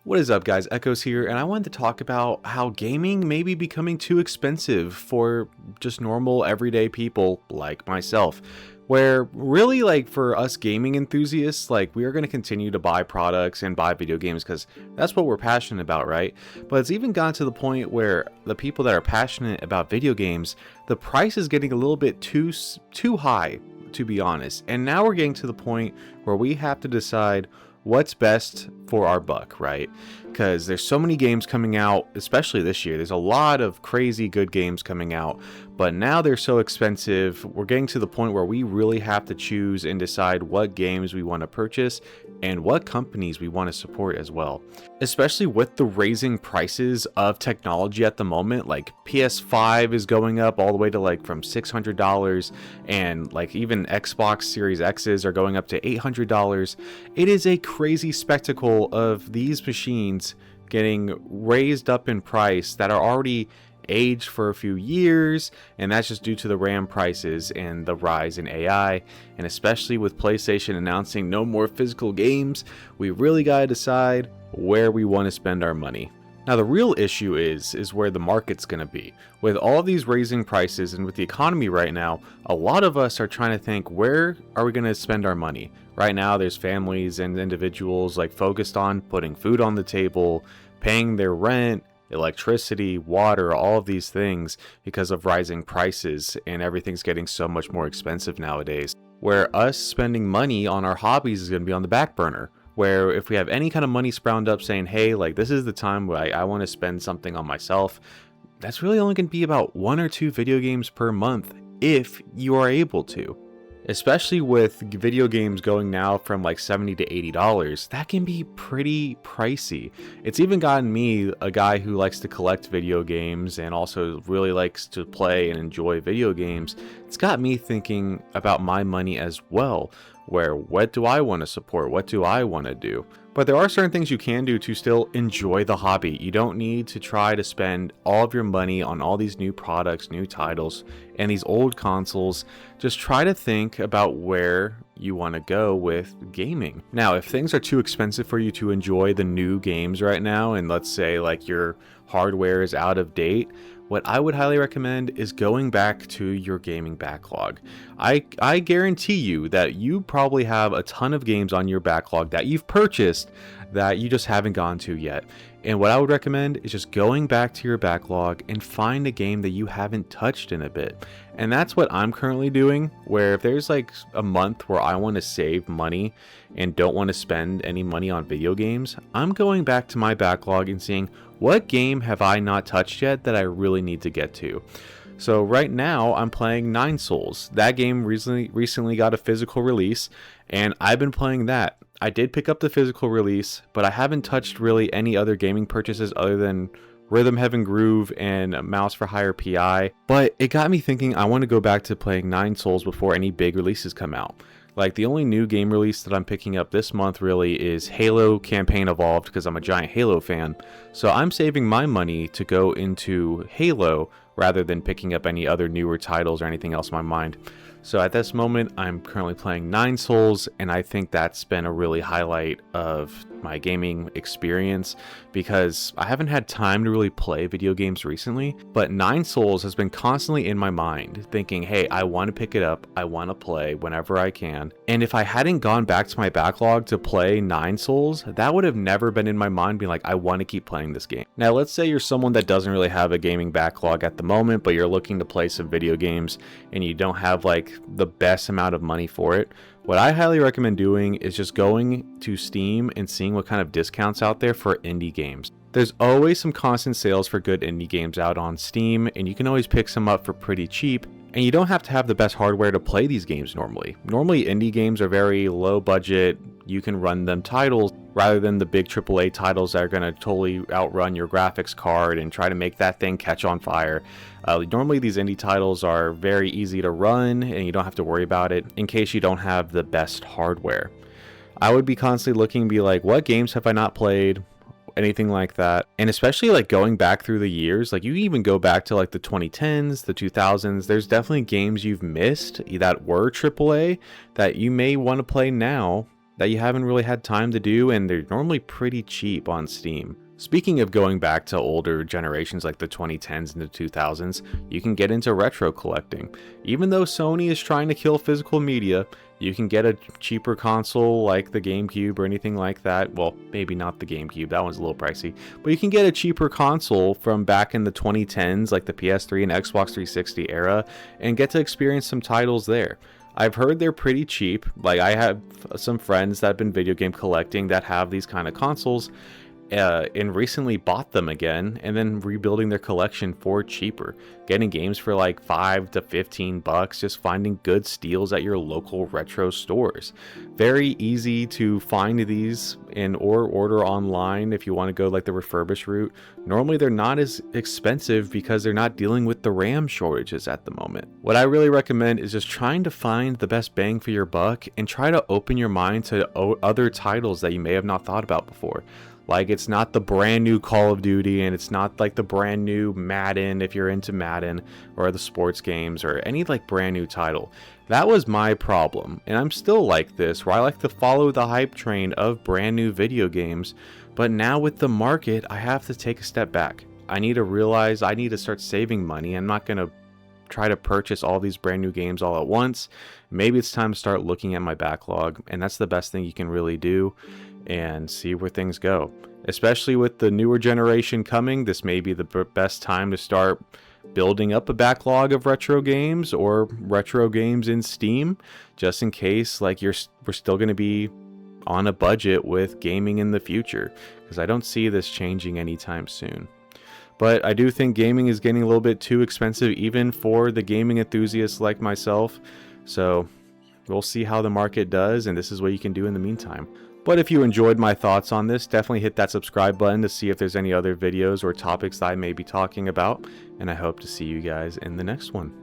What is up, guys? Echoes here, and I wanted to talk about how gaming may be becoming too expensive for just normal everyday people like myself. Where really, like, for us gaming enthusiasts, like, we are going to continue to buy products and buy video games because that's what we're passionate about, right? But it's even gotten to the point where the people that are passionate about video games, the price is getting a little bit too high, to be honest. And now we're getting to the point where we have to decide what's best for our buck, right? Because there's so many games coming out, especially this year. There's a lot of crazy good games coming out, but now they're so expensive. We're getting to the point where we really have to choose and decide what games we want to purchase and what companies we want to support as well. Especially with the raising prices of technology at the moment, like PS5 is going up all the way to like from $600, and like even Xbox Series X's are going up to $800. It is a crazy spectacle of these machines getting raised up in price that are already aged for a few years, and that's just due to the RAM prices and the rise in AI. And especially with PlayStation announcing no more physical games, we really gotta decide where we want to spend our money. Now the real issue is where the market's going to be. With all of these raising prices and with the economy right now, a lot of us are trying to think, where are we going to spend our money? Right now there's families and individuals like focused on putting food on the table, paying their rent, electricity, water, all of these things because of rising prices, and everything's getting so much more expensive nowadays. Where us spending money on our hobbies is going to be on the back burner. Where if we have any kind of money spround up saying, hey, like this is the time where I want to spend something on myself, that's really only going to be about 1 or 2 video games per month if you are able to. Especially with video games going now from like $70 to $80, that can be pretty pricey. It's even gotten me, a guy who likes to collect video games and also really likes to play and enjoy video games, it's got me thinking about my money as well, where what do I want to support? What do I want to do? But there are certain things you can do to still enjoy the hobby. You don't need to try to spend all of your money on all these new products, new titles, and these old consoles. Just try to think about where you want to go with gaming. Now, if things are too expensive for you to enjoy the new games right now, and let's say like your hardware is out of date, what I would highly recommend is going back to your gaming backlog. I guarantee you that you probably have a ton of games on your backlog that you've purchased that you just haven't gone to yet. And what I would recommend is just going back to your backlog and find a game that you haven't touched in a bit. And that's what I'm currently doing, where if there's like a month where I want to save money and don't want to spend any money on video games, I'm going back to my backlog and seeing what game have I not touched yet that I really need to get to. So right now I'm playing Nine Souls. That game recently got a physical release, and I've been playing that. I did pick up the physical release, but I haven't touched really any other gaming purchases other than Rhythm Heaven Groove and Mouse for Hire PI. But it got me thinking I want to go back to playing Nine Souls before any big releases come out. Like the only new game release that I'm picking up this month really is Halo Campaign Evolved, because I'm a giant Halo fan. So I'm saving my money to go into Halo rather than picking up any other newer titles or anything else in my mind. So at this moment, I'm currently playing Nine Souls, and I think that's been a really highlight of my gaming experience because I haven't had time to really play video games recently, but Nine Souls has been constantly in my mind thinking, hey, I want to pick it up, I want to play whenever I can. And if I hadn't gone back to my backlog to play Nine Souls, that would have never been in my mind being like, I want to keep playing this game. Now, let's say you're someone that doesn't really have a gaming backlog at the moment, but you're looking to play some video games and you don't have like the best amount of money for it. What I highly recommend doing is just going to Steam and seeing what kind of discounts out there for indie games. There's always some constant sales for good indie games out on Steam, and you can always pick some up for pretty cheap. And you don't have to have the best hardware to play these games normally. Normally indie games are very low budget, you can run them titles rather than the big AAA titles that are going to totally outrun your graphics card and try to make that thing catch on fire. Normally these indie titles are very easy to run and you don't have to worry about it in case you don't have the best hardware. I would be constantly looking and be like, what games have I not played? Anything like that. And especially like going back through the years, like you even go back to like the 2010s, the 2000s, there's definitely games you've missed that were AAA that you may want to play now that you haven't really had time to do, and they're normally pretty cheap on Steam. Speaking of going back to older generations like the 2010s and the 2000s, you can get into retro collecting. Even though Sony is trying to kill physical media, you can get a cheaper console like the GameCube or anything like that. Well, maybe not the GameCube, that one's a little pricey. But you can get a cheaper console from back in the 2010s like the PS3 and Xbox 360 era and get to experience some titles there. I've heard they're pretty cheap. Like, I have some friends that have been video game collecting that have these kind of consoles, and recently bought them again and then rebuilding their collection for cheaper, getting games for like $5 to $15, just finding good steals at your local retro stores. Very easy to find these or order online if you want to go like the refurbished route. Normally they're not as expensive because they're not dealing with the RAM shortages at the moment. What I really recommend is just trying to find the best bang for your buck and try to open your mind to other titles that you may have not thought about before. Like, it's not the brand new Call of Duty, and it's not like the brand new Madden if you're into Madden or the sports games or any like brand new title. That was my problem, and I'm still like this, where I like to follow the hype train of brand new video games, but now with the market, I have to take a step back. I need to realize I need to start saving money. I'm not going to try to purchase all these brand new games all at once. Maybe it's time to start looking at my backlog, and that's the best thing you can really do, and see where things go. Especially with the newer generation coming, this may be the best time to start building up a backlog of retro games or retro games in Steam, just in case like we're still going to be on a budget with gaming in the future, because I don't see this changing anytime soon. But I do think gaming is getting a little bit too expensive even for the gaming enthusiasts like myself. So we'll see how the market does, and this is what you can do in the meantime. But if you enjoyed my thoughts on this, definitely hit that subscribe button to see if there's any other videos or topics that I may be talking about. And I hope to see you guys in the next one.